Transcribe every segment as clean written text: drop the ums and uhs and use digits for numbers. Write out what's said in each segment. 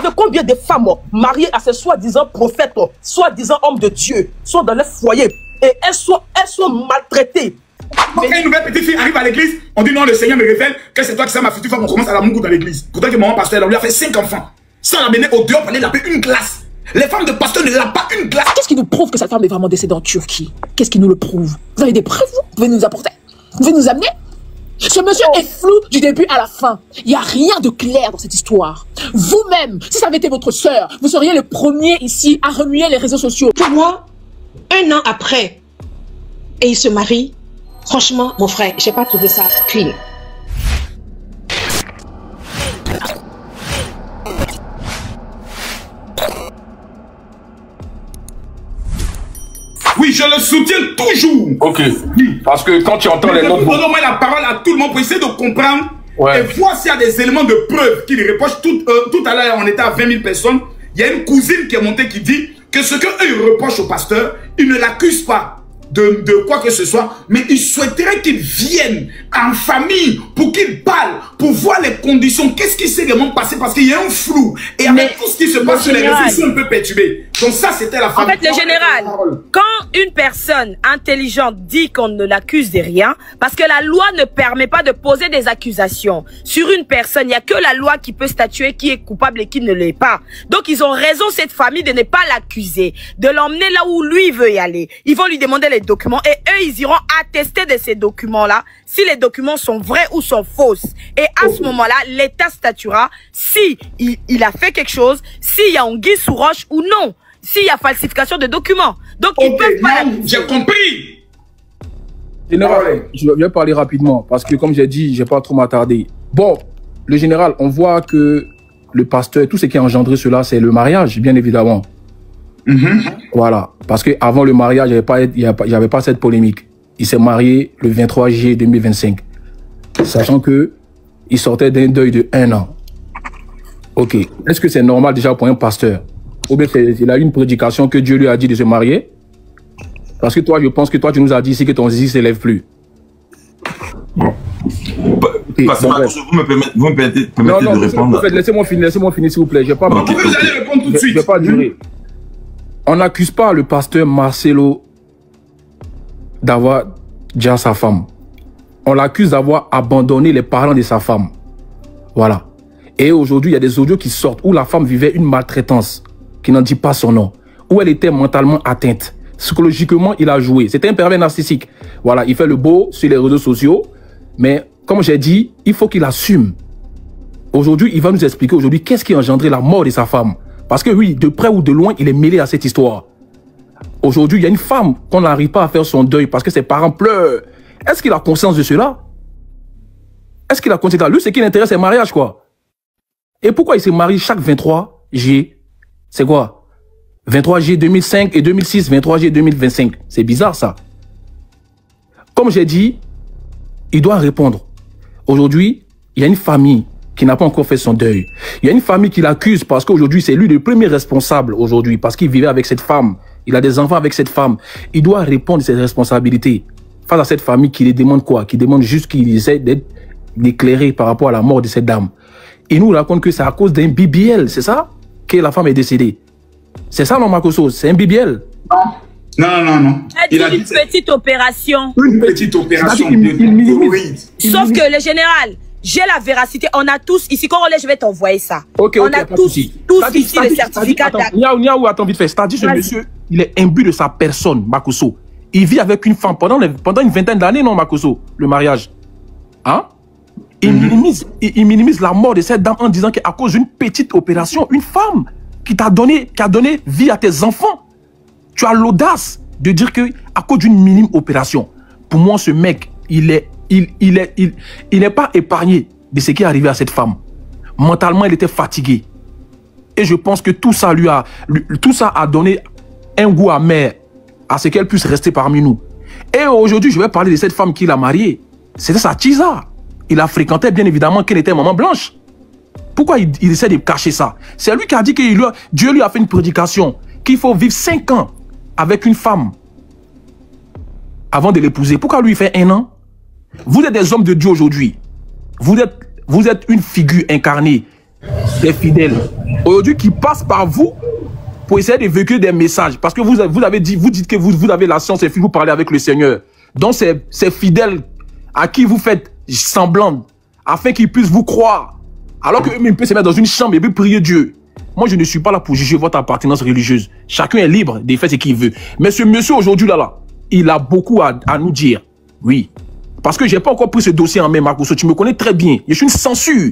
savez combien de femmes mariées à ces soi-disant prophètes, soi-disant hommes de Dieu, sont dans leur foyer et elles sont maltraitées. Quand une nouvelle petite fille arrive à l'église, on dit non, le Seigneur me révèle que c'est toi qui sais ma future femme, on commence à la mougout dans l'église. Pourtant que maman pasteur, on lui a fait 5 enfants. Sans l'amener au dehors pour aller l'appeler une glace. Les femmes de pasteur ne l'ont pas une glace. Qu'est-ce qui nous prouve que cette femme est vraiment décédée en Turquie? Qu'est-ce qui nous le prouve? Vous avez des preuves, vous pouvez nous apporter? Vous pouvez nous amener? Ce monsieur est flou du début à la fin. Il n'y a rien de clair dans cette histoire. Vous-même, si ça avait été votre sœur, vous seriez le premier ici à remuer les réseaux sociaux. Pour moi, 1 an après, et il se marie, franchement, mon frère, j'ai pas trouvé ça clean. Oui, je le soutiens toujours. Ok. Parce que quand tu entends les notes... Donne-moi la parole à tout le monde pour essayer de comprendre et voir s'il y a des éléments de preuve qui les reprochent. Tout à l'heure, on était à 20 000 personnes. Il y a une cousine qui est montée qui dit que ce qu'eux reprochent au pasteur, ils ne l'accusent pas de quoi que ce soit, mais ils souhaiteraient qu'il vienne en famille pour qu'il parle, pour voir les conditions, qu'est-ce qui s'est vraiment passé, parce qu'il y a un flou. Et avec tout ce qui se passe sur les réseaux, ils sont un peu perturbés. Donc ça, c'était la famille. En fait, le général, quand une personne intelligente dit qu'on ne l'accuse de rien, parce que la loi ne permet pas de poser des accusations sur une personne, il n'y a que la loi qui peut statuer qui est coupable et qui ne l'est pas. Donc ils ont raison, cette famille, de ne pas l'accuser, de l'emmener là où lui veut y aller. Ils vont lui demander les documents et eux, ils iront attester de ces documents-là, si les documents sont vrais ou sont fausses. Et à ce moment-là, l'État statuera si il a fait quelque chose, s'il y a anguille sous roche ou non, s'il y a falsification de documents. Donc, ils peuvent pas... J'ai compris. Général, je vais parler rapidement parce que, comme j'ai dit, je ne vais pas trop m'attarder. Bon, le général, on voit que le pasteur, tout ce qui a engendré cela, c'est le mariage, bien évidemment. Voilà. Parce qu'avant le mariage, il n'y avait pas cette polémique. Il s'est marié le 23 juillet 2025. Sachant que il sortait d'un deuil de 1 an. Ok. Est-ce que c'est normal déjà pour un pasteur? Ou bien il a eu une prédication que Dieu lui a dit de se marier? Parce que toi, je pense que toi, tu nous as dit ici que ton zizi ne s'élève plus. Pasteur Marcos, vous me permettez de répondre. Laissez-moi finir, s'il vous plaît. Je ne vais pas, vous allez répondre tout de suite. Je vais pas durer. On n'accuse pas le pasteur Marcelo d'avoir déjà sa femme. On l'accuse d'avoir abandonné les parents de sa femme. Voilà. Et aujourd'hui, il y a des audios qui sortent où la femme vivait une maltraitance, qui n'en dit pas son nom, où elle était mentalement atteinte. Psychologiquement, il a joué. C'était un pervers narcissique. Voilà, il fait le beau sur les réseaux sociaux. Mais comme j'ai dit, il faut qu'il assume. Aujourd'hui, il va nous expliquer aujourd'hui qu'est-ce qui a engendré la mort de sa femme. Parce que oui, de près ou de loin, il est mêlé à cette histoire. Aujourd'hui, il y a une femme qu'on n'arrive pas à faire son deuil parce que ses parents pleurent. Est-ce qu'il a conscience de cela? Est-ce qu'il a conscience de cela? Lui, ce qui l'intéresse, c'est le mariage, quoi. Et pourquoi il se marie chaque 23 juillet? C'est quoi? 23 juillet 2005 et 2006, 23 juillet 2025. C'est bizarre, ça. Comme j'ai dit, il doit répondre. Aujourd'hui, il y a une famille qui n'a pas encore fait son deuil. Il y a une famille qui l'accuse parce qu'aujourd'hui, c'est lui le premier responsable aujourd'hui, parce qu'il vivait avec cette femme. Il a des enfants avec cette femme. Il doit répondre de ses responsabilités face à cette famille qui lui demande quoi? Qui demande juste qu'il essaie d'être éclairé par rapport à la mort de cette dame. Il nous raconte que c'est à cause d'un BBL, c'est ça? Que la femme est décédée. C'est ça, non, Makoso? C'est un BBL? Non. Il a dit une petite opération. Une petite opération. Sauf que le général, j'ai la véracité. On a tous ici, quand on est, je vais t'envoyer ça. Ok, on a tous ici le certificat d'acte. Niaou, attends vite fait. C'est-à-dire ce monsieur, il est imbu de sa personne, Makoso. Il vit avec une femme pendant une vingtaine d'années, non, Makoso, le mariage. Hein? Il minimise la mort de cette dame en disant qu'à cause d'une petite opération, une femme qui a donné vie à tes enfants, tu as l'audace de dire que à cause d'une minime opération. Pour moi, ce mec, il n'est pas épargné de ce qui est arrivé à cette femme. Mentalement, il était fatigué. Et je pense que tout ça a donné un goût amer à ce qu'elle puisse rester parmi nous. Et aujourd'hui, je vais parler de cette femme qu'il a mariée. C'était sa tisa. Il a fréquenté, bien évidemment, qu'elle était maman blanche. Pourquoi il essaie de cacher ça? C'est lui qui a dit que Dieu lui a fait une prédication, qu'il faut vivre 5 ans avec une femme avant de l'épouser. Pourquoi lui il fait 1 an? Vous êtes des hommes de Dieu aujourd'hui. Vous êtes une figure incarnée des fidèles, aujourd'hui qui passent par vous pour essayer de véhiculer des messages. Parce que vous dites que vous avez la science et vous parlez avec le Seigneur. Donc ces fidèles à qui vous faites semblant afin qu'ils puissent vous croire. Alors qu'eux-mêmes peuvent se mettre dans une chambre et puis prier Dieu. Moi, je ne suis pas là pour juger votre appartenance religieuse. Chacun est libre de faire ce qu'il veut. Mais ce monsieur aujourd'hui là, il a beaucoup à nous dire. Oui. Parce que j'ai pas encore pris ce dossier en main, Makosso. Tu me connais très bien. Je suis une censure.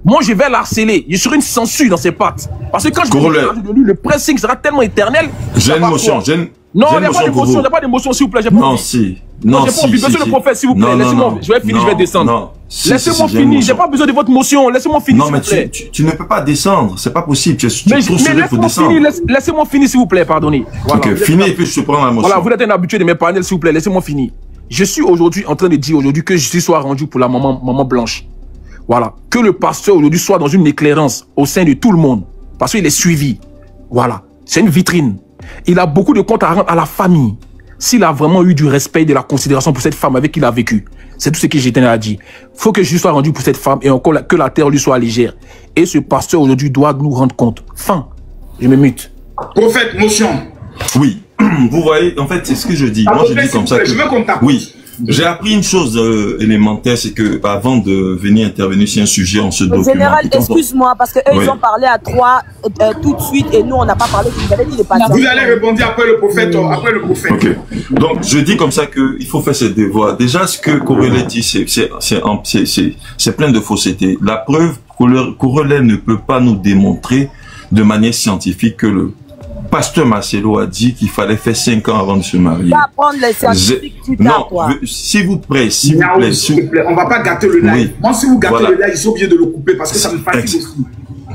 Moi, je vais l'harceler. Je serai une censure dans ses pattes. Parce que quand je vais de lui, le pressing sera tellement éternel. J'ai une émotion. Non, il n'y a pas d'émotion. Il n'y a pas d'émotion, s'il vous plaît. Non, si. Non, j'ai pas envie. Monsieur le prophète, s'il vous plaît. Laissez-moi. Je vais finir, je vais descendre. Laissez-moi finir. J'ai pas besoin de votre motion. Laissez-moi finir. Non, mais tu ne peux pas descendre. C'est pas possible. Tu es trop serré pour descendre. Laissez-moi finir, s'il vous plaît. Pardonnez. Ok, finis et puis je te prends la motion. Voilà, vous êtes un habitué de mes panels, s'il vous plaît. Laissez-moi finir. Je suis aujourd'hui en train de dire que Justice soit rendue pour la maman blanche. Voilà. Que le pasteur aujourd'hui soit dans une éclairance au sein de tout le monde. Parce qu'il est suivi. Voilà. C'est une vitrine. Il a beaucoup de comptes à rendre à la famille. S'il a vraiment eu du respect et de la considération pour cette femme avec qui il a vécu. C'est tout ce que j'ai tenu à dire. Il faut que Justice soit rendu pour cette femme et encore que la terre lui soit légère. Et ce pasteur aujourd'hui doit nous rendre compte. Fin. Je me mute. Prophète, motion. Oui. Vous voyez, en fait, c'est ce que je dis. Moi, je dis comme ça que... Oui. J'ai appris une chose élémentaire, c'est que avant de venir intervenir sur un sujet, on se documente. Général, excuse-moi, parce que eux, ils ont parlé à 3 tout de suite et nous, on n'a pas parlé. Vous avez dit les patients. Vous allez répondre après le prophète. Ok. Donc, je dis comme ça qu'il faut faire ses devoirs. Déjà, ce que Corollet dit, c'est plein de fausseté. La preuve, Corollet ne peut pas nous démontrer de manière scientifique que le pasteur Marcelo a dit qu'il fallait faire 5 ans avant de se marier. Prendre les scientifiques plus tard, toi. S'il vous plaît, on va pas gâter le live. Oui. Moi, si vous gâtez le live, ils sont obligés de le couper parce que ça me fatigue aussi.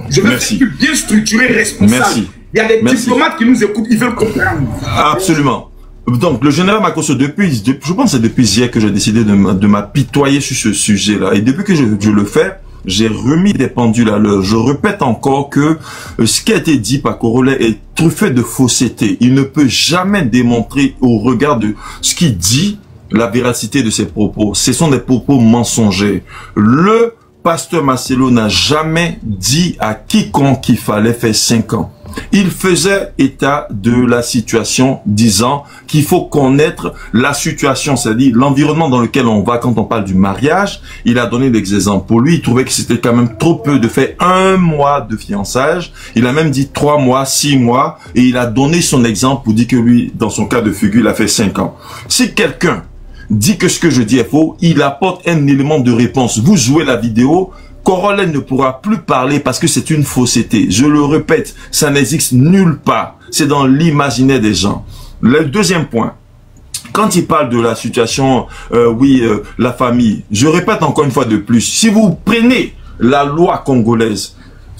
Je veux être bien structuré, responsable. Merci. Il y a des diplomates qui nous écoutent, ils veulent comprendre. Absolument. Donc, le général Makosso, je pense que c'est depuis hier que j'ai décidé de m'apitoyer sur ce sujet-là. Et depuis que je le fais, j'ai remis des pendules à l'heure. Je répète encore que ce qui a été dit par Corollet est truffé de fausseté. Il ne peut jamais démontrer au regard de ce qu'il dit la véracité de ses propos. Ce sont des propos mensongers. Le pasteur Marcelo n'a jamais dit à quiconque qu'il fallait faire 5 ans. Il faisait état de la situation, disant qu'il faut connaître la situation, c'est-à-dire l'environnement dans lequel on va quand on parle du mariage. Il a donné des exemples. Pour lui, il trouvait que c'était quand même trop peu de faire 1 mois de fiançage. Il a même dit 3 mois, 6 mois, et il a donné son exemple pour dire que lui, dans son cas de figure, il a fait 5 ans. Si quelqu'un dit que ce que je dis est faux, il apporte un élément de réponse. Vous jouez la vidéo, Corollet ne pourra plus parler parce que c'est une fausseté. Je le répète, ça n'existe nulle part. C'est dans l'imaginaire des gens. Le deuxième point, quand il parle de la situation, la famille, je répète encore une fois de plus, si vous prenez la loi congolaise,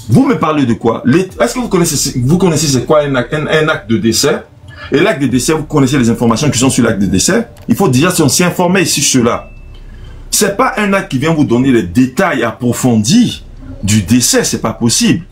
vous me parlez de quoi? Est-ce que vous connaissez c'est quoi un acte de décès? Et l'acte de décès, vous connaissez les informations qui sont sur l'acte de décès? Il faut déjà s'y informer sur cela. C'est pas un acte qui vient vous donner les détails approfondis du décès, c'est pas possible.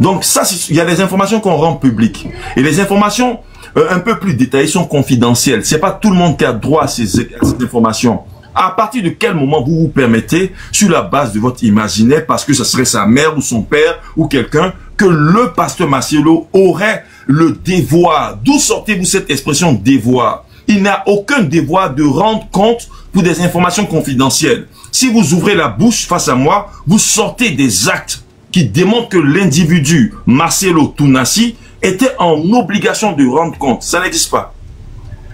Donc ça, il y a des informations qu'on rend publiques. Et les informations un peu plus détaillées sont confidentielles. C'est pas tout le monde qui a droit à ces informations. À partir de quel moment vous vous permettez, sur la base de votre imaginaire, parce que ce serait sa mère ou son père ou quelqu'un, que le pasteur Marcelo aurait le devoir. D'où sortez-vous cette expression devoir? Il n'a aucun devoir de rendre compte pour des informations confidentielles. Si vous ouvrez la bouche face à moi, vous sortez des actes qui démontrent que l'individu Marcelo Tounassi était en obligation de rendre compte. Ça n'existe pas.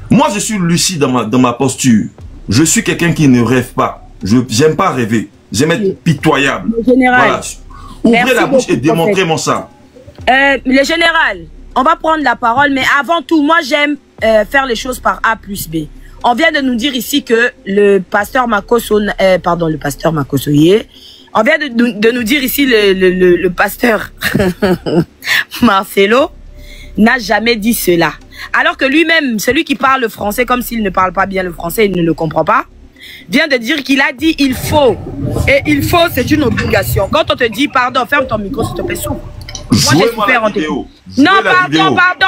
Moi, je suis lucide dans ma posture. Je suis quelqu'un qui ne rêve pas. Je n'aime pas rêver. J'aime être pitoyable. Le général, voilà. Ouvrez la bouche et démontrez-moi ça. Le général, on va prendre la parole, mais avant tout, moi, j'aime faire les choses par A plus B. On vient de nous dire ici que le pasteur Makosso, le pasteur Makosso, on vient de nous dire ici le pasteur Marcelo n'a jamais dit cela. Alors que lui-même, celui qui parle le français comme s'il ne parle pas bien le français, il ne le comprend pas, vient de dire qu'il a dit il faut. Et il faut, c'est une obligation. Quand on te dit pardon, ferme ton micro s'il te plaît, s'ouvre. Moi j'ai souffert en vidéo. Non, pardon.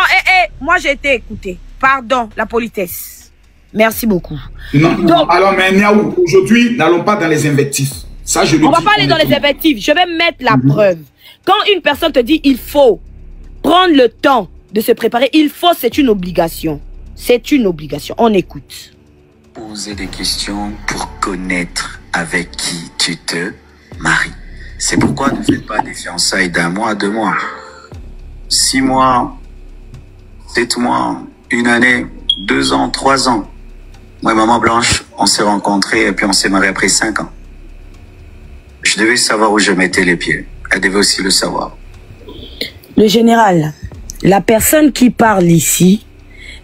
Moi j'ai été écouté. Pardon, la politesse. Merci beaucoup. Non, donc, alors, mais Niaou, aujourd'hui, n'allons pas dans les invectives. Ça, je le dis. On va pas aller dans les invectives. Je vais mettre la preuve. Quand une personne te dit il faut prendre le temps de se préparer, il faut, c'est une obligation. C'est une obligation. On écoute. Poser des questions pour connaître avec qui tu te maries. C'est pourquoi ne faites pas des fiançailles d'1 mois, 2 mois, 6 mois, 7 mois, 1 année, 2 ans, 3 ans. Moi et Maman Blanche, on s'est rencontrés et puis on s'est mariés après 5 ans. Je devais savoir où je mettais les pieds. Elle devait aussi le savoir. Le général, la personne qui parle ici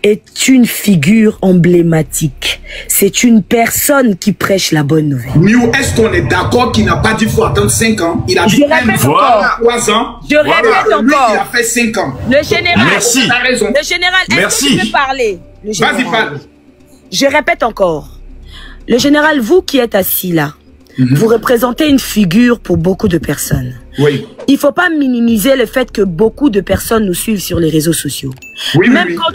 est une figure emblématique. C'est une personne qui prêche la bonne nouvelle. Miou, est-ce qu'on est d'accord qu'il n'a pas dit qu'il faut attendre 5 ans? Il a dit 3 ans. Je répète encore. Il a fait 5 ans. Le général, merci. Le général, est-ce que tu peux parler? Vas-y, parle. Je répète encore. Le général, vous qui êtes assis là, vous représentez une figure pour beaucoup de personnes. Oui. Il ne faut pas minimiser le fait que beaucoup de personnes nous suivent sur les réseaux sociaux. Oui, Même oui, oui. quand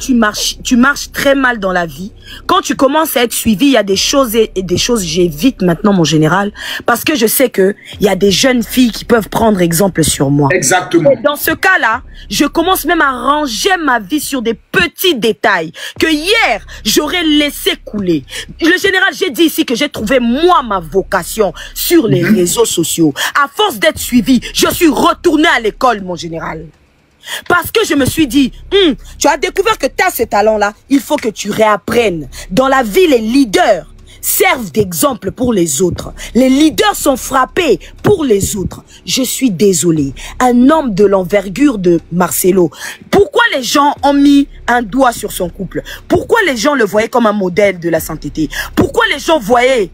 tu marches très mal dans la vie, quand tu commences à être suivi, il y a des choses et des choses, j'évite maintenant mon général, parce que je sais que il y a des jeunes filles qui peuvent prendre exemple sur moi. Exactement. Et dans ce cas-là, je commence même à ranger ma vie sur des petits détails que hier, j'aurais laissé couler. Le général, j'ai dit ici que j'ai trouvé moi ma vocation sur les réseaux sociaux. À force d'être suivi, je suis retourné à l'école, mon général. Parce que je me suis dit, tu as découvert que tu as ce talent-là, il faut que tu réapprennes. Dans la vie, les leaders servent d'exemple pour les autres. Les leaders sont frappés pour les autres. Je suis désolé. Un homme de l'envergure de Marcelo, pourquoi les gens ont mis un doigt sur son couple? Pourquoi les gens le voyaient comme un modèle de la sainteté? Pourquoi les gens voyaient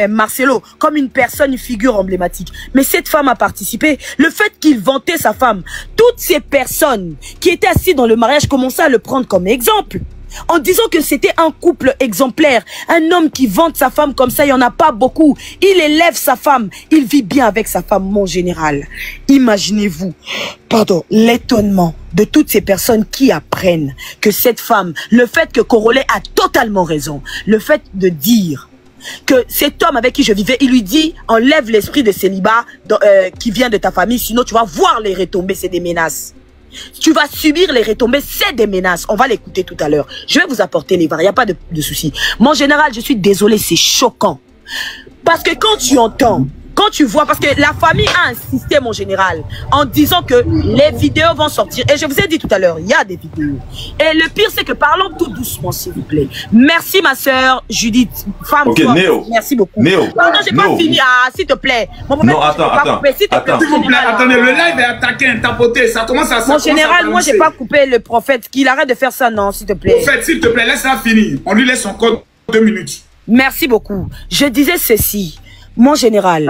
Marcelo comme une personne, une figure emblématique? Mais cette femme a participé. Le fait qu'il vantait sa femme, toutes ces personnes qui étaient assises dans le mariage commençaient à le prendre comme exemple. En disant que c'était un couple exemplaire. Un homme qui vante sa femme comme ça, il n'y en a pas beaucoup. Il élève sa femme. Il vit bien avec sa femme, mon général. Imaginez-vous, l'étonnement de toutes ces personnes qui apprennent que cette femme, le fait que Corolet a totalement raison, le fait de dire que cet homme avec qui je vivais, il lui dit, enlève l'esprit de célibat qui vient de ta famille, sinon tu vas voir les retombées, c'est des menaces. Tu vas subir les retombées, c'est des menaces. On va l'écouter tout à l'heure. Je vais vous apporter les var, il n'y a pas de souci. Mon général, je suis désolé, c'est choquant. Parce que quand tu entends, quand tu vois, parce que la famille a insisté, mon général, en disant que les vidéos vont sortir. Et je vous ai dit tout à l'heure, il y a des vidéos. Et le pire, c'est que parlons tout doucement, s'il vous plaît. Merci, ma soeur Judith. Femme ok, forte. Néo. Merci beaucoup. Néo. Non, j'ai pas fini. Ah, s'il te plaît. Non, attends. S'il vous plaît, attendez, le live est attaqué, tapoté. Ça commence à Mon général, moi, j'ai pas coupé le prophète. Qu'il arrête de faire ça, non, s'il te plaît. Prophète, s'il te plaît, laisse-la finir. On lui laisse encore 2 minutes. Merci beaucoup. Je disais ceci. Mon général,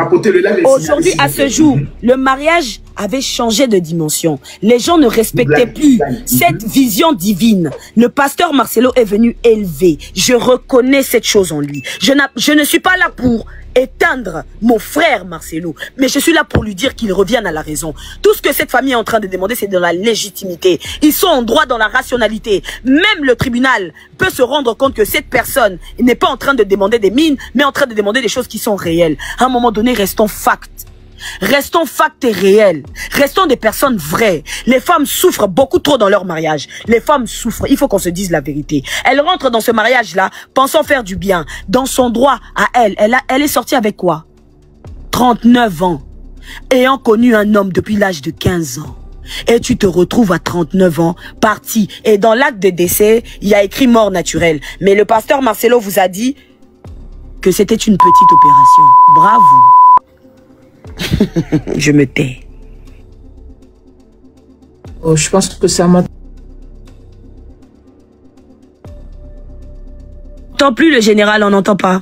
aujourd'hui, à ce jour, le mariage avait changé de dimension. Les gens ne respectaient plus cette vision divine. Le pasteur Marcelo est venu élever. Je reconnais cette chose en lui. Je ne suis pas là pour éteindre mon frère Marcelo, mais je suis là pour lui dire qu'il revienne à la raison. Tout ce que cette famille est en train de demander, c'est de la légitimité. Ils sont en droit dans la rationalité. Même le tribunal peut se rendre compte que cette personne n'est pas en train de demander des mines, mais en train de demander des choses qui sont réelles. À un moment donné, restons facts. Restons facts et réels. Restons des personnes vraies. Les femmes souffrent beaucoup trop dans leur mariage. Les femmes souffrent. Il faut qu'on se dise la vérité. Elle rentre dans ce mariage-là, pensant faire du bien. Dans son droit à elle est sortie avec quoi? 39 ans. Ayant connu un homme depuis l'âge de 15 ans. Et tu te retrouves à 39 ans, parti. Et dans l'acte de décès, il y a écrit mort naturelle. Mais le pasteur Marcelo vous a dit que c'était une petite opération. Bravo. Je me tais. Oh, je pense que ça m'a... Tant plus le général, on n'entend pas.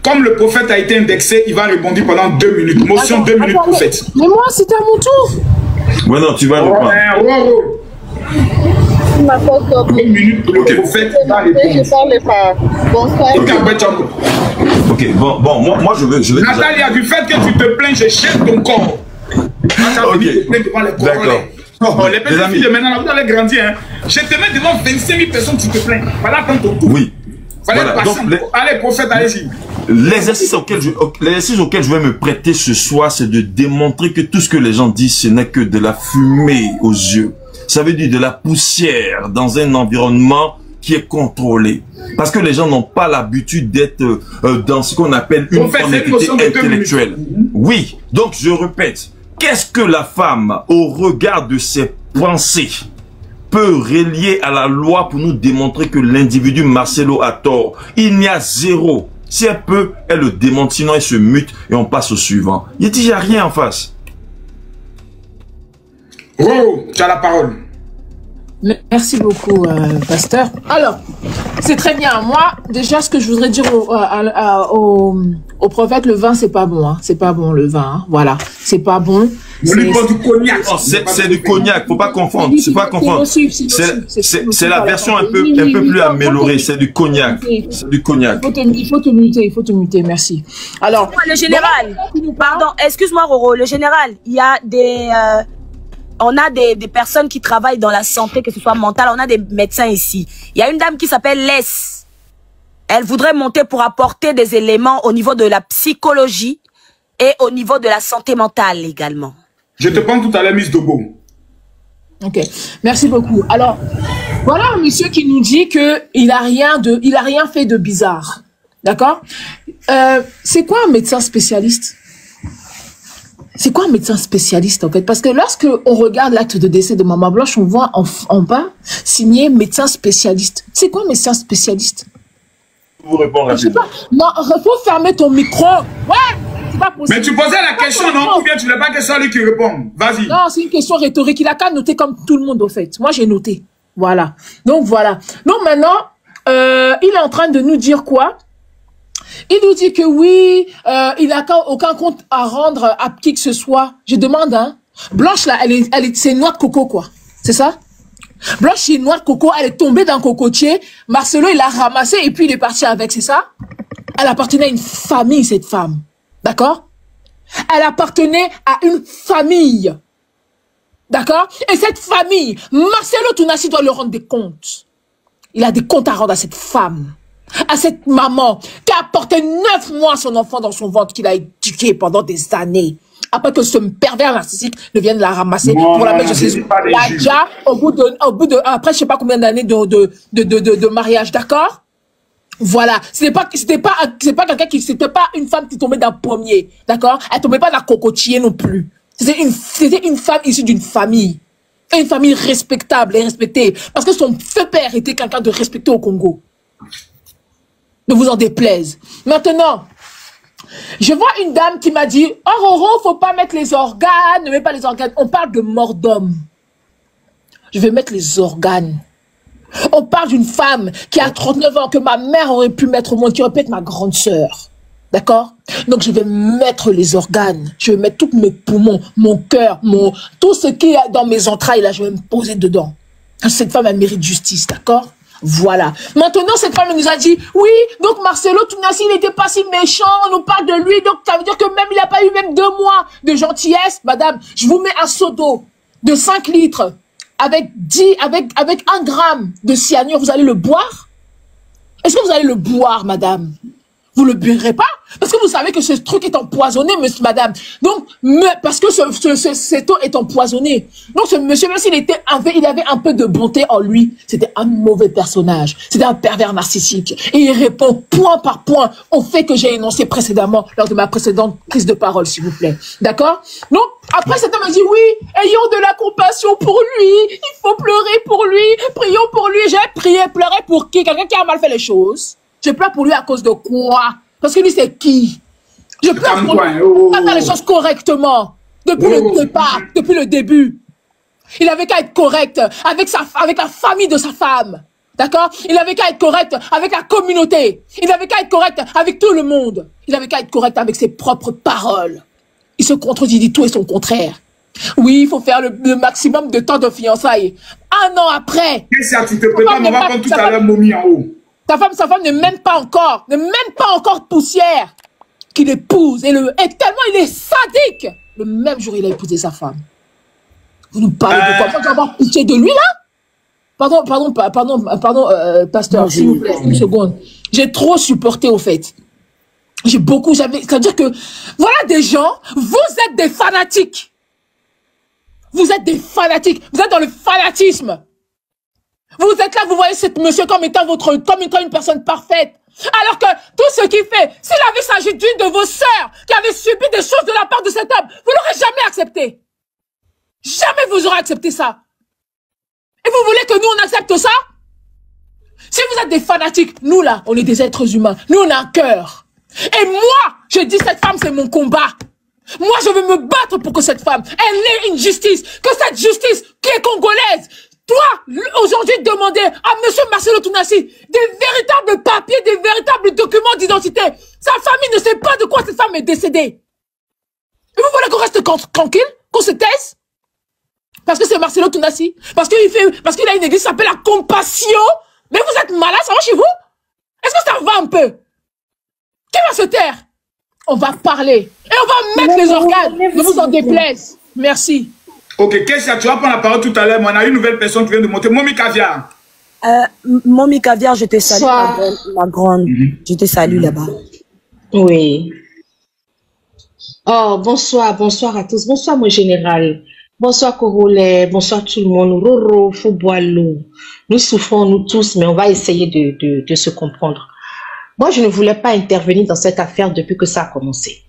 Comme le prophète a été indexé, il va répondre pendant 2 minutes. Motion 2 minutes, prophète. Mais moi, c'était à mon tour. Ouais, non, tu vas reprendre. Ma faute. 2 minutes, le prophète va répondre. Je parle pas. Bonsoir. Ok, bon, moi je veux Nathalie, du fait que tu te plains, je jette ton corps. D'accord. Les petites filles de maintenant, vous allez grandir. Hein. Je te mets devant 25 000 personnes, tu te plains. Voilà, attends ton tour. Oui. Voilà, donc, allez, prophète, allez-y. L'exercice auquel je vais me prêter ce soir, c'est de démontrer que tout ce que les gens disent, ce n'est que de la fumée aux yeux. Ça veut dire de la poussière dans un environnement qui est contrôlé. Parce que les gens n'ont pas l'habitude d'être dans ce qu'on appelle une honnêteté intellectuelle. Oui, donc je répète, qu'est-ce que la femme, au regard de ses pensées, peut relier à la loi pour nous démontrer que l'individu Marcelo a tort? Il n'y a zéro. Si elle peut, elle le démonte, sinon elle se mute et on passe au suivant. Il dit, il n'y a rien en face. Oh, tu as la parole. Merci beaucoup, pasteur. Alors, c'est très bien. Moi, déjà, ce que je voudrais dire au prophète, le vin, c'est pas bon. Hein. C'est pas bon, le vin. Hein. Voilà, c'est pas bon. C'est du cognac. Oh, c'est du cognac, faut pas confondre. C'est pas confondre. C'est la version un peu plus améliorée. C'est du cognac. C'est du cognac. Il faut te muter, merci. Alors, le général, pardon, excuse-moi, Roro, le général, il y a des... on a des personnes qui travaillent dans la santé, que ce soit mentale, on a des médecins ici. Il y a une dame qui s'appelle Les. Elle voudrait monter pour apporter des éléments au niveau de la psychologie et au niveau de la santé mentale également. Je te prends tout à l'heure, Miss Dobo. Ok, merci beaucoup. Alors, voilà un monsieur qui nous dit qu'il n'a rien fait de bizarre. D'accord? C'est quoi un médecin spécialiste? C'est quoi un médecin spécialiste en fait? Parce que lorsque on regarde l'acte de décès de Maman Blanche, on voit en bas signé médecin spécialiste. C'est quoi un médecin spécialiste? Vous répondre rapidement. Non, il faut fermer ton micro. Ouais, c'est pas possible. Mais tu posais la question, non? Ou bien tu n'as pas que ça lui qui répond? Vas-y. Non, c'est une question rhétorique. Il a qu'à noter comme tout le monde au fait. Moi, j'ai noté. Voilà. Donc voilà. Donc maintenant, il est en train de nous dire quoi? Il nous dit que oui, il n'a aucun compte à rendre à qui que ce soit. Je demande, hein. Blanche, là, c'est une noix de coco, quoi. C'est ça? Blanche, c'est une noix de coco, elle est tombée dans un cocotier. Marcelo, il l'a ramassé et puis il est parti avec, c'est ça? Elle appartenait à une famille, cette femme. D'accord? Elle appartenait à une famille. D'accord? Et cette famille, Marcelo Tounassi doit leur rendre des comptes. Il a des comptes à rendre à cette femme. À cette maman qui a porté 9 mois son enfant dans son ventre, qu'il a éduqué pendant des années. Après que ce pervers narcissique ne vienne la ramasser pour la mettre sur ses... Là, déjà, au bout de, après je sais pas combien d'années de mariage, d'accord? Voilà. C'était pas quelqu'un c'était pas une femme qui tombait d'un pommier, d'accord? Elle tombait pas d'un cocotier non plus. C'était une femme issue d'une famille. Et une famille respectable et respectée. Parce que son feu père était quelqu'un de respecté au Congo. Ne vous en déplaise. Maintenant, je vois une dame qui m'a dit, oh Roro, faut pas mettre les organes, ne mets pas les organes. On parle de mort d'homme. Je vais mettre les organes. On parle d'une femme qui a 39 ans, que ma mère aurait pu mettre au monde, qui aurait pu être ma grande sœur. D'accord? Donc je vais mettre les organes. Je vais mettre tous mes poumons, mon cœur, tout ce qui est dans mes entrailles, là, je vais me poser dedans. Cette femme, elle mérite justice, d'accord? Voilà. Maintenant, cette femme nous a dit, oui, donc Marcelo Tounassi, il n'était pas si méchant, on nous parle de lui, donc ça veut dire que même il n'a pas eu même 2 mois de gentillesse. Madame, je vous mets un seau d'eau de 5 litres avec 1 gramme de cyanure, vous allez le boire? Est-ce que vous allez le boire, madame? Vous le buirez pas? Parce que vous savez que ce truc est empoisonné, monsieur, madame. Donc, parce que cette eau est empoisonnée. Donc, ce monsieur, même s'il il avait un peu de bonté en lui, c'était un mauvais personnage. C'était un pervers narcissique. Et il répond point par point au fait que j'ai énoncé précédemment lors de ma précédente prise de parole, s'il vous plaît. D'accord? Donc, après, cet homme a dit, oui, ayons de la compassion pour lui. Il faut pleurer pour lui. Prions pour lui. J'ai prié, pleuré pour qui? Quelqu'un qui a mal fait les choses. Je pleure pour lui à cause de quoi? Parce que lui, c'est qui? Je pleure pour lui. Il faire les choses correctement. Depuis le départ, depuis le début. Il avait qu'à être correct avec la famille de sa femme. D'accord? Il avait qu'à être correct avec la communauté. Il avait qu'à être correct avec tout le monde. Il avait qu'à être correct avec ses propres paroles. Il se contredit, il dit tout et son contraire. Oui, il faut faire le maximum de temps de fiançailles. 1 an après. Qu'est-ce que tu te prépares, on va comme tout à l'heure, momie en haut. Sa femme ne m'aime pas encore, poussière qu'il épouse. Et tellement il est sadique. Le même jour, il a épousé sa femme. Vous nous parlez de quoi? Moi, je vais avoir pitié de lui, là? Pardon, pasteur, s'il vous plaît, une seconde. J'ai trop supporté au fait. J'ai beaucoup, c'est-à-dire que, voilà des gens, vous êtes des fanatiques. Vous êtes des fanatiques. Vous êtes dans le fanatisme. Vous êtes là, vous voyez ce monsieur comme étant une personne parfaite. Alors que tout ce qu'il fait, s'il avait s'agi d'une de vos sœurs qui avait subi des choses de la part de cet homme, vous l'aurez jamais accepté. Jamais vous aurez accepté ça. Et vous voulez que nous on accepte ça? Si vous êtes des fanatiques, nous là, on est des êtres humains. Nous on a un cœur. Et moi, je dis cette femme c'est mon combat. Moi je veux me battre pour que cette femme, elle ait une justice. Que cette justice qui est congolaise. Toi, aujourd'hui, demander à monsieur Marcelo Tounassi des véritables papiers, des véritables documents d'identité. Sa famille ne sait pas de quoi cette femme est décédée. Et vous voulez qu'on reste tranquille? Qu'on se taise? Parce que c'est Marcelo Tounassi? Parce qu'il a une église qui s'appelle la Compassion? Mais vous êtes malade, ça va chez vous? Est-ce que ça va un peu? Qui va se taire? On va parler. Et on va mettre les organes. Ne vous en déplaise. Merci. Ok, Kessia, tu vas prendre la parole tout à l'heure. On a une nouvelle personne qui vient de monter. Momi Caviar. Momi Caviar, je te salue, ma grande. Je te salue là-bas. Oui. Oh, bonsoir à tous. Bonsoir, mon général. Bonsoir, Congolais. Bonsoir, tout le monde. Roro, Fouboalou. Nous souffrons, nous tous, mais on va essayer de se comprendre. Moi, je ne voulais pas intervenir dans cette affaire depuis que ça a commencé.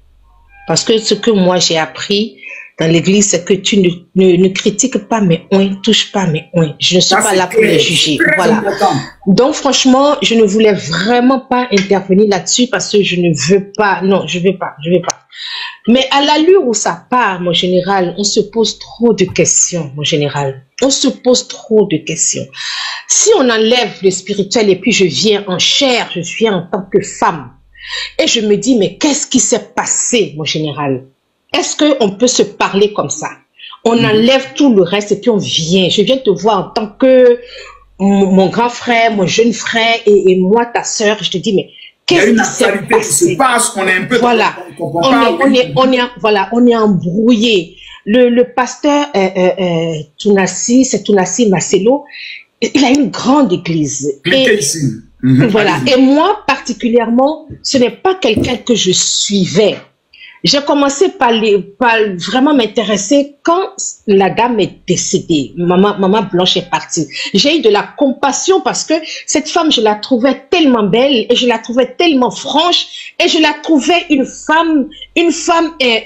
Parce que ce que moi, j'ai appris dans l'église, c'est que tu ne critiques pas mes oins, touche pas mes oins. Je ne suis pas là pour les juger. Voilà. Donc, franchement, je ne voulais vraiment pas intervenir là-dessus parce que je ne veux pas. Non, je vais pas. Mais à l'allure où ça part, mon général, on se pose trop de questions, mon général. On se pose trop de questions. Si on enlève le spirituel et puis je viens en chair, je viens en tant que femme, et je me dis, mais qu'est-ce qui s'est passé, mon général? Est-ce qu'on peut se parler comme ça? On enlève tout le reste et puis on vient. Je viens te voir en tant que mon grand frère, mon jeune frère et moi, ta sœur. Je te dis, mais qu'est-ce qui s'est passé? On est un peu... Voilà, on est embrouillé. Le pasteur Tounassi, c'est Tounassi Marcelo, il a une grande église. Cliquez ici. Voilà. Et moi, particulièrement, ce n'est pas quelqu'un que je suivais. J'ai commencé par vraiment m'intéresser quand la dame est décédée. Maman Blanche est partie. J'ai eu de la compassion parce que cette femme, je la trouvais tellement belle et je la trouvais tellement franche et je la trouvais une femme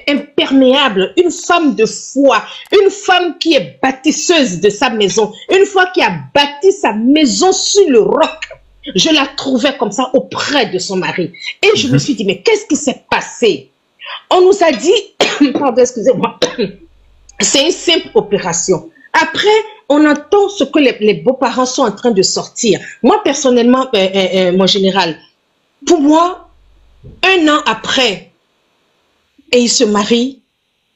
imperméable, une femme de foi, une femme qui est bâtisseuse de sa maison, une femme qui a bâti sa maison sur le roc. Je la trouvais comme ça auprès de son mari. Et je me suis dit, mais qu'est-ce qui s'est passé? On nous a dit, pardon, excusez-moi, c'est une simple opération. Après, on entend ce que les beaux-parents sont en train de sortir. Moi, personnellement, mon général, pour moi, 1 an après, et il se marie,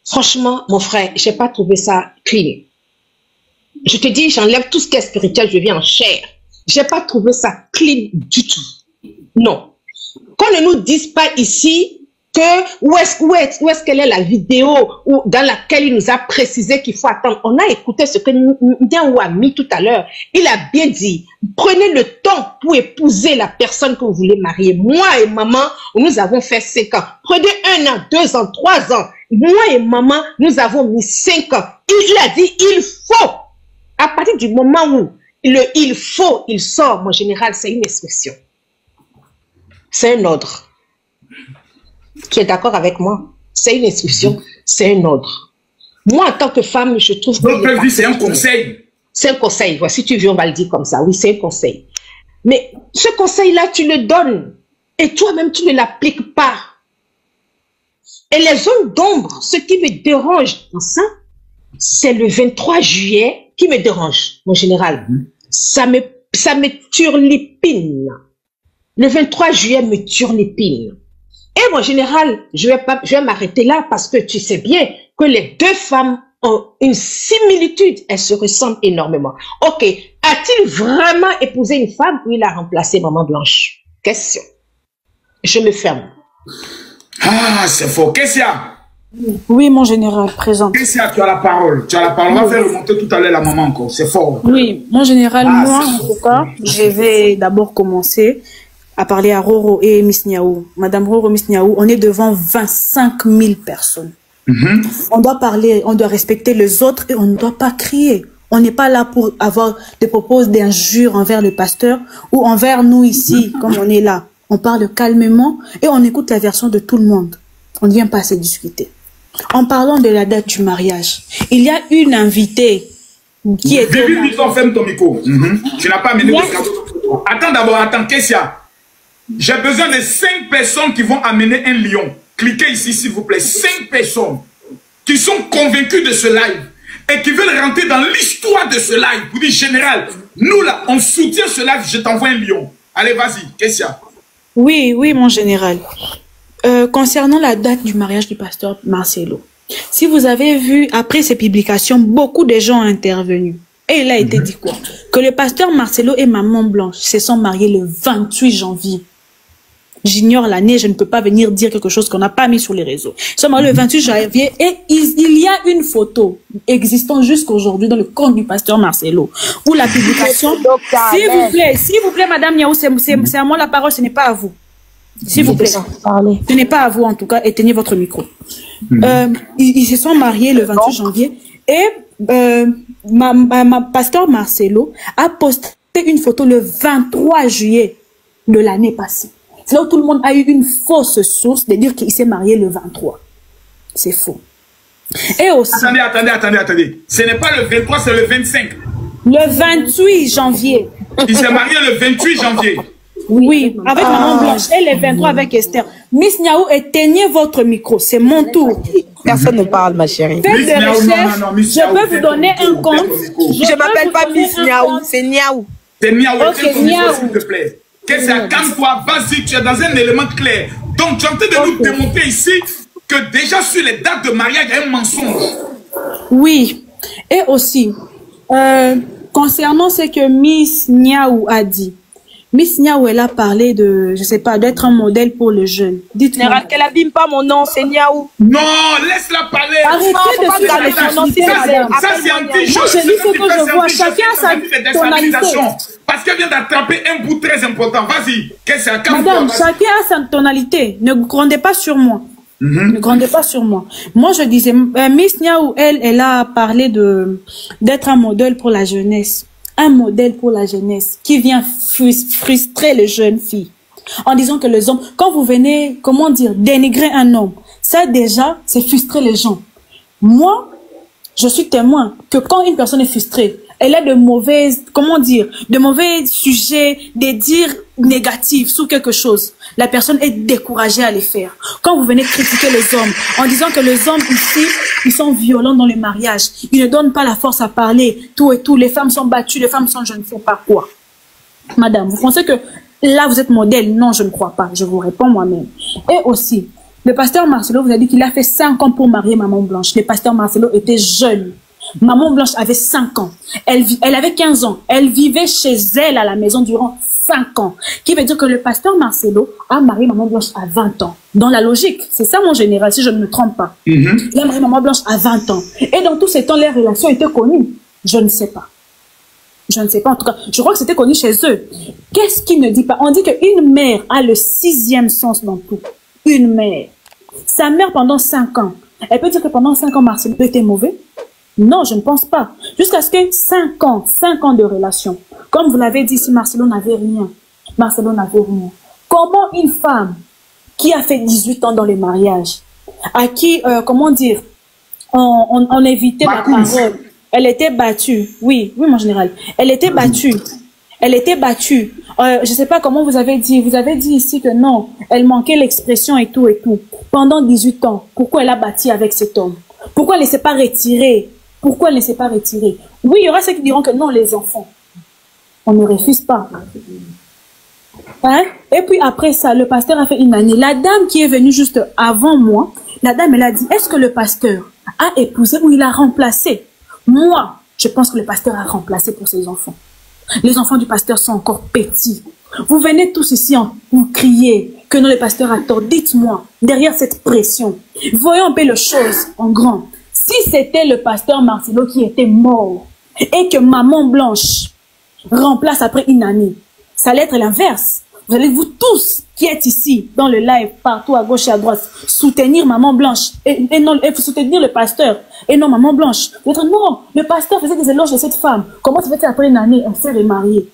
franchement, mon frère, je n'ai pas trouvé ça clean. Je te dis, j'enlève tout ce qui est spirituel, je viens en chair. Je n'ai pas trouvé ça clean du tout. Non. Qu'on ne nous dise pas ici que où est-ce qu'elle est la vidéo dans laquelle il nous a précisé qu'il faut attendre. On a écouté ce que Ndiaou a mis tout à l'heure. Il a bien dit, prenez le temps pour épouser la personne que vous voulez marier. Moi et maman, nous avons fait 5 ans. Prenez 1 an, 2 ans, 3 ans. Moi et maman, nous avons mis 5 ans. Il a dit, il faut. À partir du moment où il faut, il sort, mon général, c'est une expression. C'est un ordre. Tu es d'accord avec moi? C'est une instruction, c'est un ordre. Moi, en tant que femme, je trouve que... c'est un conseil. C'est un conseil. Voilà, si tu veux, on va le dire comme ça. Oui, c'est un conseil. Mais ce conseil-là, tu le donnes. Et toi-même, tu ne l'appliques pas. Et les zones d'ombre, ce qui me dérange dans ça, c'est le 23 juillet qui me dérange, mon général. Ça me turlupine. Le 23 juillet me turlupine. Et mon général, je vais m'arrêter là parce que tu sais bien que les deux femmes ont une similitude. Elles se ressemblent énormément. Ok, a-t-il vraiment épousé une femme ou il a remplacé Maman Blanche? Question. Je me ferme. Ah, c'est faux. Kessia. Oui, mon général, présente. Kessia, tu as la parole. Tu as la parole. On va faire remonter tout à l'heure la maman encore. C'est fort. Oui, mon général, moi, en tout cas, je vais d'abord commencer a parlé à Roro et Miss Niaou. Madame Roro, Miss Niaou, on est devant 25 000 personnes. On doit parler, on doit respecter les autres et on ne doit pas crier. On n'est pas là pour avoir des propos d'injures envers le pasteur ou envers nous ici, comme on est là. On parle calmement et on écoute la version de tout le monde. On ne vient pas se discuter. En parlant de la date du mariage, il y a une invitée qui est... Ferme ton micro. Tu n'as pas amené le cadeau. Attends d'abord, attends, Kessia. J'ai besoin de 5 personnes qui vont amener un lion. Cliquez ici, s'il vous plaît. 5 personnes qui sont convaincues de ce live et qui veulent rentrer dans l'histoire de ce live. Vous dites, général, nous là, on soutient ce live, je t'envoie un lion. Allez, vas-y, Kessia. Oui, oui, mon général. Concernant la date du mariage du pasteur Marcelo, si vous avez vu, après ces publications, beaucoup de gens ont intervenu. Et il a été dit quoi? Que le pasteur Marcelo et Maman Blanche se sont mariés le 28 janvier. J'ignore l'année, je ne peux pas venir dire quelque chose qu'on n'a pas mis sur les réseaux. Ils sont mariés le 28 janvier et il y a une photo existant jusqu'aujourd'hui dans le compte du pasteur Marcelo où la publication... S'il vous plaît, Madame Niaou, c'est à moi la parole, ce n'est pas à vous. S'il vous plaît. Ce n'est pas à vous en tout cas, éteignez votre micro. Ils se sont mariés le 28 janvier et ma pasteur Marcelo a posté une photo le 23 juillet de l'année passée. C'est là où tout le monde a eu une fausse source de dire qu'il s'est marié le 23. C'est faux. Et aussi... Attendez. Ce n'est pas le 23, c'est le 25. Le 28 janvier. Il s'est marié le 28 janvier. Oui, avec Maman Blanche et le 23 avec Esther. Miss Niaou, éteignez votre micro, c'est mon tour. Personne ne parle, ma chérie. Faites des recherches, je peux vous donner un compte. Je ne m'appelle pas Miss Niaou, c'est Niaou. C'est Niaou, ok, Niaou. s'il te plaît. Qu'est-ce que calme-toi, vas-y, tu es dans un élément clair. Donc, tu es en train de nous démontrer ici que déjà sur les dates de mariage, il y a un mensonge. Oui, et aussi, concernant ce que Miss Niaou a dit, Miss Niaou, elle a parlé de, je sais pas, d'être un modèle pour les jeunes. Dites-moi. Qu'elle abîme pas mon nom, c'est Niaou. Non, laisse-la parler. Arrêtez de faire son nom, ça c'est anti-jeu. Moi, je dis ce que je vois. Chacun a sa tonalité. Parce qu'elle vient d'attraper un bout très important. Vas-y. Madame, chacun a sa tonalité. Ne grondez pas sur moi. Ne grondez pas sur moi. Moi, je disais, Miss Niaou, elle a parlé d'être un modèle pour la jeunesse. Un modèle pour la jeunesse qui vient frustrer les jeunes filles. En disant que les hommes, quand vous venez, comment dire, dénigrer un homme, ça déjà, c'est frustrer les gens. Moi, je suis témoin que quand une personne est frustrée, elle a de mauvaises, comment dire, de mauvais sujets, des dires négatifs sur quelque chose. La personne est découragée à les faire. Quand vous venez critiquer les hommes, en disant que les hommes ici, ils sont violents dans le mariage, ils ne donnent pas la force à parler, tout et tout, les femmes sont battues, les femmes sont je ne sais pas quoi. Madame, vous pensez que là vous êtes modèle? Non, je ne crois pas, je vous réponds moi-même. Et aussi, le pasteur Marcelo vous a dit qu'il a fait 5 ans pour marier Maman Blanche. Le pasteur Marcelo était jeune. Maman Blanche avait 5 ans. Elle avait 15 ans. Elle vivait chez elle à la maison durant 5 ans. Qui veut dire que le pasteur Marcelo a marié Maman Blanche à 20 ans. Dans la logique, c'est ça mon général, si je ne me trompe pas. Il a marié Maman Blanche à 20 ans. Et dans tous ces temps, les relations étaient connues. Je ne sais pas. Je ne sais pas, en tout cas, je crois que c'était connu chez eux. Qu'est-ce qu'il ne dit pas? On dit qu'une mère a le 6e sens dans tout. Une mère. Sa mère pendant 5 ans. Elle peut dire que pendant 5 ans, Marcelo était mauvais? Non, je ne pense pas. Jusqu'à ce que 5 ans de relation. Comme vous l'avez dit, si Marcelo n'avait rien. Marcelo n'avait rien. Comment une femme qui a fait 18 ans dans le mariage, à qui, comment dire, on évitait la parole, elle était battue. Oui, mon général. Elle était battue. Elle était battue. Je ne sais pas comment vous avez dit. Vous avez dit ici que non, elle manquait l'expression et tout et tout. Pendant 18 ans, pourquoi elle a battu avec cet homme? Pourquoi elle ne s'est pas retirée? Pourquoi elle ne s'est pas retirée? Oui, il y aura ceux qui diront que non, les enfants. On ne refuse pas. Hein? Et puis après ça, le pasteur a fait une année. La dame qui est venue juste avant moi, la dame, elle a dit, est-ce que le pasteur a épousé ou il a remplacé? Moi, je pense que le pasteur a remplacé pour ses enfants. Les enfants du pasteur sont encore petits. Vous venez tous ici, vous criez que non, le pasteur a tort. Dites-moi, derrière cette pression, voyons un peu les choses en grand. Si c'était le pasteur Marcelo qui était mort et que Maman Blanche remplace après une année, ça allait être l'inverse. vous allez vous tous qui êtes ici, dans le live, partout à gauche et à droite, soutenir Maman Blanche, et soutenir le pasteur, et non Maman Blanche. Vous êtes non, le pasteur faisait des éloges de cette femme. Comment ça fait après une année, elle s'est remariée?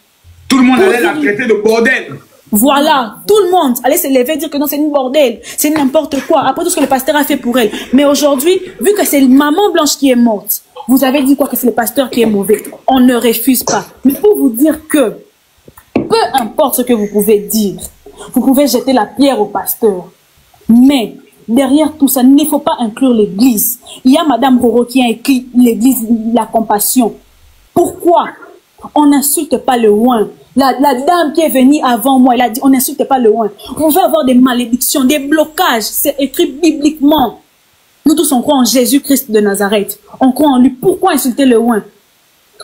Tout le monde allait la traiter de bordel. Voilà, tout le monde allait se lever et dire que non, c'est une bordel, c'est n'importe quoi, après tout ce que le pasteur a fait pour elle. Mais aujourd'hui, vu que c'est Maman Blanche qui est morte, vous avez dit quoi, que c'est le pasteur qui est mauvais. On ne refuse pas. Mais pour vous dire que, peu importe ce que vous pouvez dire, vous pouvez jeter la pierre au pasteur. Mais, derrière tout ça, il ne faut pas inclure l'église. Il y a Madame Roro qui a écrit l'église, la compassion. Pourquoi on n'insulte pas le oin? La dame qui est venue avant moi, elle a dit, on n'insulte pas le oin. On veut avoir des malédictions, des blocages. C'est écrit bibliquement. Nous tous, on croit en Jésus-Christ de Nazareth. On croit en lui. Pourquoi insulter le oin?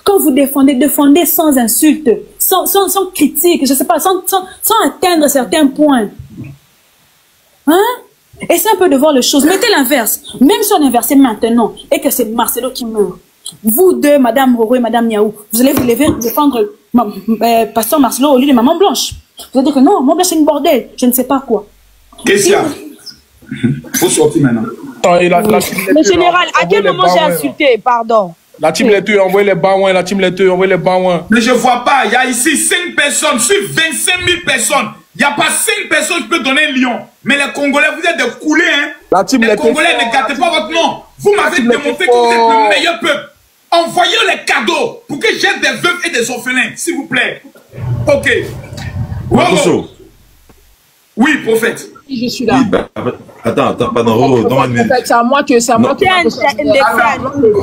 Quand vous défendez sans insulte, sans critique, je ne sais pas, sans atteindre certains points. Hein? Essayez un peu de voir les choses. Mettez l'inverse. Même si on inversait maintenant et que c'est Marcelo qui meurt, vous deux, Madame Roro et Madame Niaou, vous allez vous lever défendre Pasteur Marcelo au lieu de Maman Blanche. Vous allez dire que non, Maman Blanche c'est une bordel. Je ne sais pas quoi. Qu'est-ce qu'il y a? Faut sortir maintenant. Le général, à quel moment j'ai insulté? Pardon. La team laitue, envoyez les baouins, la team laitue, envoyez les baouins. Mais je vois pas, il y a ici 5 personnes sur 25 000 personnes. Il n'y a pas 5 personnes qui peuvent donner un lion. Mais les Congolais, vous êtes des coulés, hein. La team les Congolais, ne gâtez pas votre nom. Vous m'avez démontré que vous êtes le meilleur peuple. Envoyez les cadeaux pour que j'aide des veuves et des orphelins, s'il vous plaît. Ok. Roro. Oui, prophète. Je suis là. Oui, bah, attends, pardon, Roro, donne une minute. C'est à moi que c'est à moi que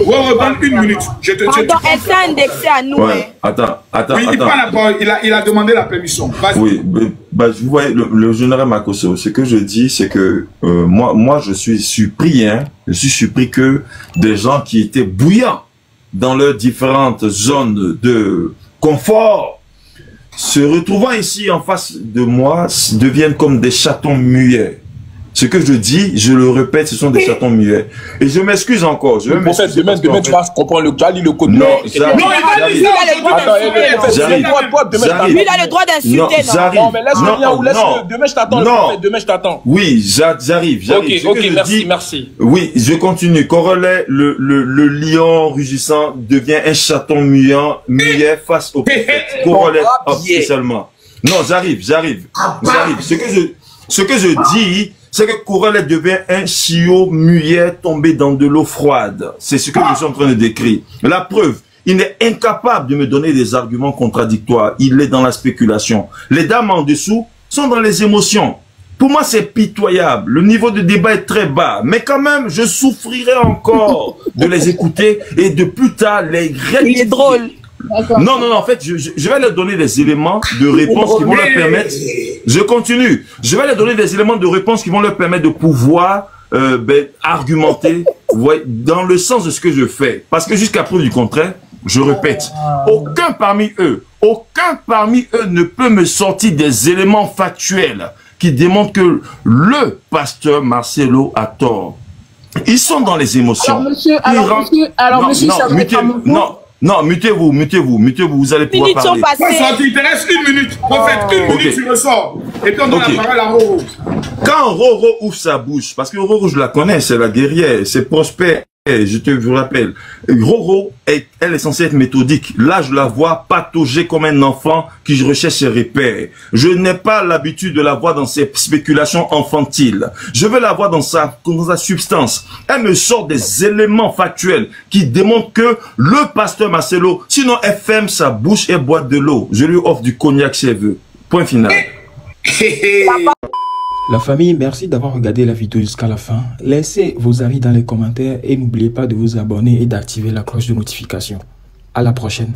Roro, donne une minute. Je te Attends, elle s'est indexée à nous. Ouais. Attends. Oui, il prend la parole. Il a demandé la permission. Oui, vous voyez, le général Makosso, ce que je dis, c'est que moi, je suis surpris, hein. Je suis surpris que des gens qui étaient bouillants dans leurs différentes zones de confort, se retrouvant ici en face de moi, deviennent comme des chatons muets. Ce que je dis, je le répète, ce sont des chatons muets. Et je m'excuse encore. Je m'excuse. Demain, tu vas comprendre le cas, le code. Non, il a le droit d'insulter. Non, mais laisse-le. Demain, je t'attends. Demain, je t'attends. Oui, j'arrive. Ok, merci. Oui, je continue. Corollaire, le lion rugissant devient un chaton muet face au prophète. Corollaire, spécialement. Non, j'arrive. Ce que je dis, c'est que Corollaire devient un chiot muet tombé dans de l'eau froide. C'est ce que je suis en train de décrire. La preuve, il est incapable de me donner des arguments contradictoires. Il est dans la spéculation. Les dames en dessous sont dans les émotions. Pour moi, c'est pitoyable. Le niveau de débat est très bas. Mais quand même, je souffrirai encore de les écouter et de plus tard les rectifier. Il est drôle. Non, en fait, je vais leur donner des éléments de réponse qui vont leur permettre... Je continue. Je vais leur donner des éléments de réponse qui vont leur permettre de pouvoir argumenter dans le sens de ce que je fais. Parce que jusqu'à preuve du contraire, je répète, aucun parmi eux ne peut me sortir des éléments factuels qui démontrent que le pasteur Marcelo a tort. Ils sont dans les émotions. Non, mutez-vous, vous allez pouvoir parler. Il te reste une minute, prophète, une minute, tu ressors. Et puis on donne la parole à Roro. Quand Roro ouvre sa bouche, parce que Roro, je la connais, c'est la guerrière, c'est Prosper, je te vous rappelle. Roro, elle est censée être méthodique. Là, je la vois patauger comme un enfant qui recherche ses repères. Je n'ai pas l'habitude de la voir dans ses spéculations infantiles. Je veux la voir dans sa substance. Elle me sort des éléments factuels qui démontrent que le pasteur Marcelo, sinon elle ferme sa bouche et boit de l'eau. Je lui offre du cognac si elle veut. Point final. La famille, merci d'avoir regardé la vidéo jusqu'à la fin. Laissez vos avis dans les commentaires et n'oubliez pas de vous abonner et d'activer la cloche de notification. À la prochaine.